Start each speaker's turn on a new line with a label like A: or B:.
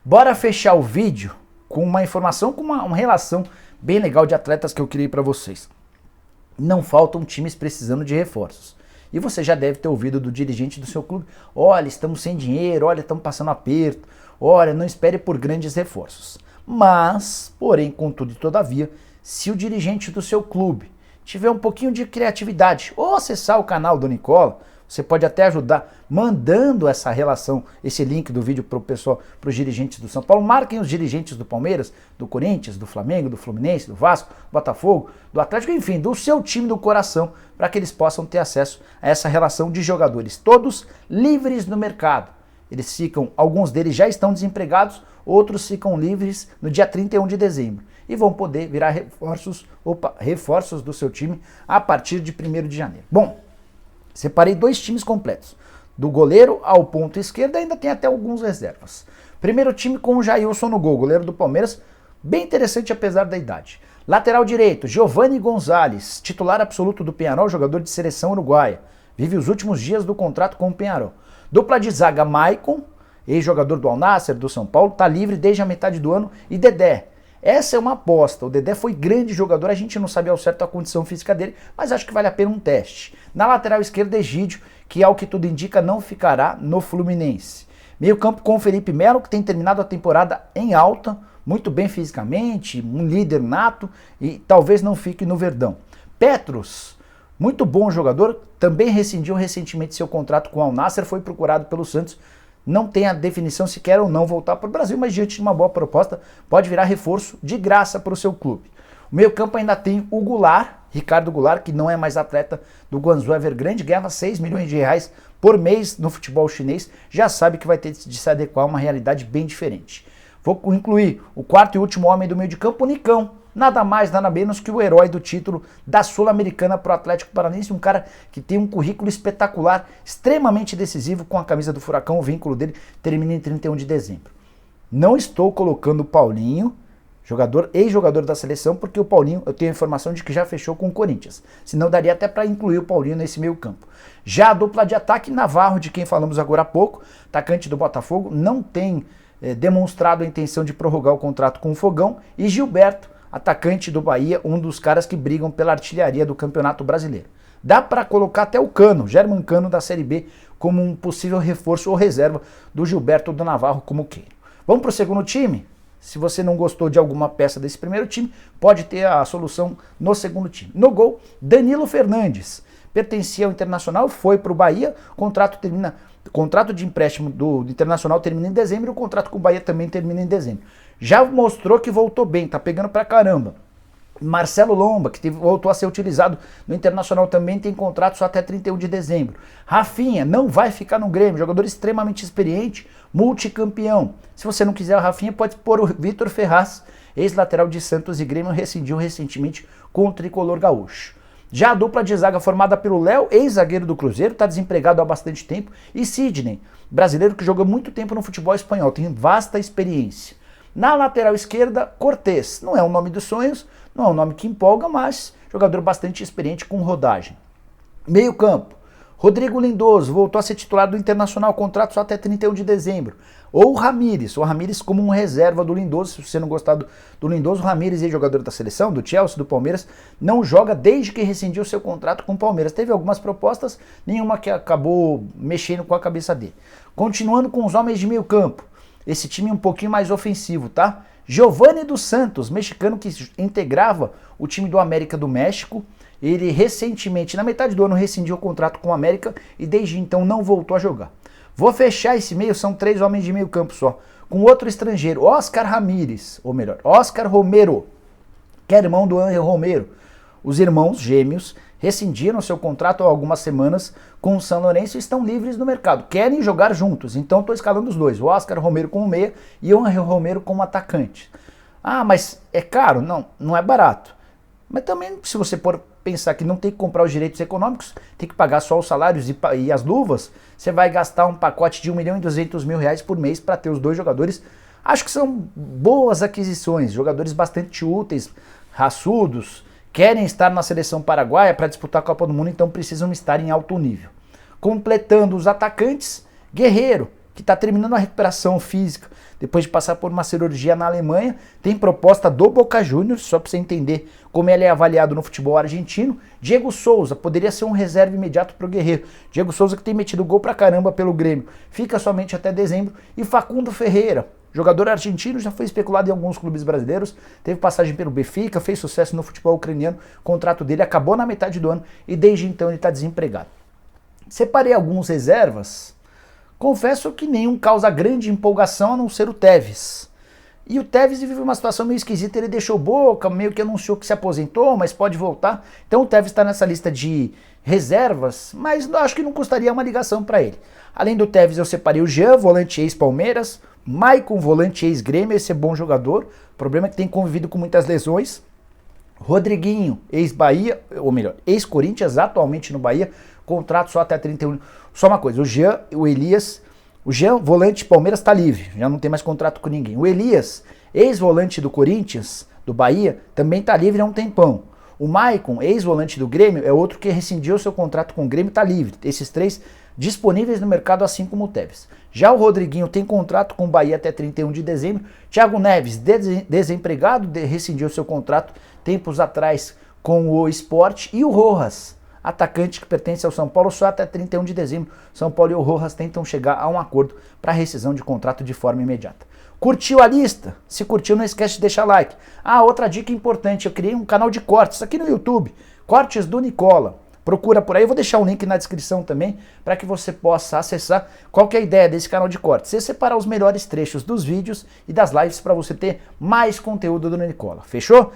A: Bora fechar o vídeo com uma informação, com uma relação bem legal de atletas que eu criei para vocês. Não faltam times precisando de reforços. E você já deve ter ouvido do dirigente do seu clube: olha, estamos sem dinheiro, olha, estamos passando aperto, olha, não espere por grandes reforços. Mas, porém, contudo e todavia, se o dirigente do seu clube tiver um pouquinho de criatividade ou acessar o canal do Nicola, você pode até ajudar mandando essa relação, esse link do vídeo para o pessoal, para os dirigentes do São Paulo. Marquem os dirigentes do Palmeiras, do Corinthians, do Flamengo, do Fluminense, do Vasco, do Botafogo, do Atlético, enfim, do seu time do coração, para que eles possam ter acesso a essa relação de jogadores, todos livres no mercado. Eles ficam, alguns deles já estão desempregados, outros ficam livres no dia 31 de dezembro e vão poder virar reforços do seu time a partir de 1º de janeiro. Bom, separei 2 times completos. Do goleiro ao ponto esquerdo ainda tem até alguns reservas. Primeiro time com o Jailson no gol, goleiro do Palmeiras, bem interessante apesar da idade. Lateral direito, Giovanni Gonzalez, titular absoluto do Peñarol, jogador de seleção uruguaia. Vive os últimos dias do contrato com o Peñarol. Dupla de zaga, Maicon, ex-jogador do Al Nassr, do São Paulo, está livre desde a metade do ano. E Dedé. Essa é uma aposta. O Dedé foi grande jogador, a gente não sabe ao certo a condição física dele, mas acho que vale a pena um teste. Na lateral esquerda, Egídio, que ao que tudo indica não ficará no Fluminense. Meio campo com o Felipe Melo, que tem terminado a temporada em alta, muito bem fisicamente, um líder nato e talvez não fique no Verdão. Petros, muito bom jogador, também rescindiu recentemente seu contrato com o Al Nassr, foi procurado pelo Santos. Não tem a definição se quer ou não voltar para o Brasil, mas diante de uma boa proposta, pode virar reforço de graça para o seu clube. O meio campo ainda tem o Goulart, Ricardo Goulart, que não é mais atleta do Guangzhou Evergrande, ganhava 6 milhões de reais por mês no futebol chinês, já sabe que vai ter de se adequar a uma realidade bem diferente. Vou incluir o quarto e último homem do meio de campo, o Nicão. Nada mais, nada menos que o herói do título da Sul-Americana para o Atlético Paranaense, um cara que tem um currículo espetacular, extremamente decisivo com a camisa do Furacão, o vínculo dele termina em 31 de dezembro. Não estou colocando o Paulinho, ex-jogador da seleção, porque o Paulinho, eu tenho a informação de que já fechou com o Corinthians, senão daria até para incluir o Paulinho nesse meio campo. Já a dupla de ataque, Navarro, de quem falamos agora há pouco, atacante do Botafogo, não tem demonstrado a intenção de prorrogar o contrato com o Fogão, e Gilberto, atacante do Bahia, um dos caras que brigam pela artilharia do Campeonato Brasileiro. Dá para colocar até o Cano, German Cano da Série B, como um possível reforço ou reserva do Gilberto ou do Navarro, como queira. Vamos para o segundo time? Se você não gostou de alguma peça desse primeiro time, pode ter a solução no segundo time. No gol, Danilo Fernandes. Pertencia ao Internacional, foi para o Bahia, contrato de empréstimo do Internacional termina em dezembro e o contrato com o Bahia também termina em dezembro. Já mostrou que voltou bem, tá pegando pra caramba. Marcelo Lomba, que voltou a ser utilizado no Internacional, também tem contrato só até 31 de dezembro. Rafinha não vai ficar no Grêmio, jogador extremamente experiente, multicampeão. Se você não quiser o Rafinha, pode pôr o Vitor Ferraz, ex-lateral de Santos e Grêmio, rescindiu recentemente com o tricolor gaúcho. Já a dupla de zaga formada pelo Léo, ex-zagueiro do Cruzeiro, está desempregado há bastante tempo, e Sidney, brasileiro que joga muito tempo no futebol espanhol, tem vasta experiência. Na lateral esquerda, Cortez. Não é um nome dos sonhos, não é um nome que empolga, mas jogador bastante experiente com rodagem. Meio campo, Rodrigo Lindoso voltou a ser titular do Internacional, contrato só até 31 de dezembro. Ou o Ramires como um reserva do Lindoso. Se você não gostar do Lindoso, o Ramires, jogador da seleção, do Chelsea, do Palmeiras, não joga desde que rescindiu seu contrato com o Palmeiras. Teve algumas propostas, nenhuma que acabou mexendo com a cabeça dele. Continuando com os homens de meio campo, esse time é um pouquinho mais ofensivo, tá? Giovanni dos Santos, mexicano que integrava o time do América do México. Ele recentemente, na metade do ano, rescindiu o contrato com o América e desde então não voltou a jogar. Vou fechar esse meio, são 3 homens de meio campo só. Com outro estrangeiro, Oscar Ramírez, ou melhor, Oscar Romero, que é irmão do Ángel Romero. Os irmãos gêmeos rescindiram seu contrato há algumas semanas com o São Lourenço e estão livres no mercado. Querem jogar juntos, então estou escalando os dois. O Oscar Romero como meia e o Ángel Romero como atacante. Ah, mas é caro? Não, não é barato. Mas também, se você for pensar que não tem que comprar os direitos econômicos, tem que pagar só os salários e as luvas, você vai gastar um pacote de R$1.200.000 por mês para ter os 2 jogadores. Acho que são boas aquisições, jogadores bastante úteis, raçudos, querem estar na seleção paraguaia para disputar a Copa do Mundo, então precisam estar em alto nível. Completando os atacantes, Guerreiro, que está terminando a recuperação física depois de passar por uma cirurgia na Alemanha. Tem proposta do Boca Juniors, só para você entender como ele é avaliado no futebol argentino. Diego Souza poderia ser um reserva imediato para o Guerreiro. Diego Souza que tem metido gol pra caramba pelo Grêmio, fica somente até dezembro. E Facundo Ferreira, jogador argentino, já foi especulado em alguns clubes brasileiros, teve passagem pelo Benfica, fez sucesso no futebol ucraniano, o contrato dele acabou na metade do ano e desde então ele está desempregado. Separei alguns reservas, confesso que nenhum causa grande empolgação a não ser o Tevez. E o Tevez vive uma situação meio esquisita, ele deixou Boca, meio que anunciou que se aposentou, mas pode voltar. Então o Tevez está nessa lista de reservas, mas acho que não custaria uma ligação para ele. Além do Tevez eu separei o Jean, volante ex-Palmeiras, Maicon, volante ex-Grêmio, esse é bom jogador, o problema é que tem convivido com muitas lesões. Rodriguinho, ex-Bahia, ou melhor, ex-Corinthians, atualmente no Bahia, contrato só até 31. Só uma coisa, o Jean, o Elias, o Jean, volante Palmeiras, está livre, já não tem mais contrato com ninguém. O Elias, ex-volante do Corinthians, do Bahia, também está livre há um tempão. O Maicon, ex-volante do Grêmio, é outro que rescindiu seu contrato com o Grêmio e está livre. Esses três disponíveis no mercado, assim como o Tevez. Já o Rodriguinho tem contrato com o Bahia até 31 de dezembro. Thiago Neves, desempregado, rescindiu seu contrato tempos atrás com o Sport. E o Rojas, atacante que pertence ao São Paulo, só até 31 de dezembro. São Paulo e o Rojas tentam chegar a um acordo para rescisão de contrato de forma imediata. Curtiu a lista? Se curtiu, não esquece de deixar like. Ah, outra dica importante, eu criei um canal de cortes aqui no YouTube, Cortes do Nicola. Procura por aí, eu vou deixar o link na descrição também, para que você possa acessar. Qual que é a ideia desse canal de cortes? Você separar os melhores trechos dos vídeos e das lives para você ter mais conteúdo do Nicola. Fechou?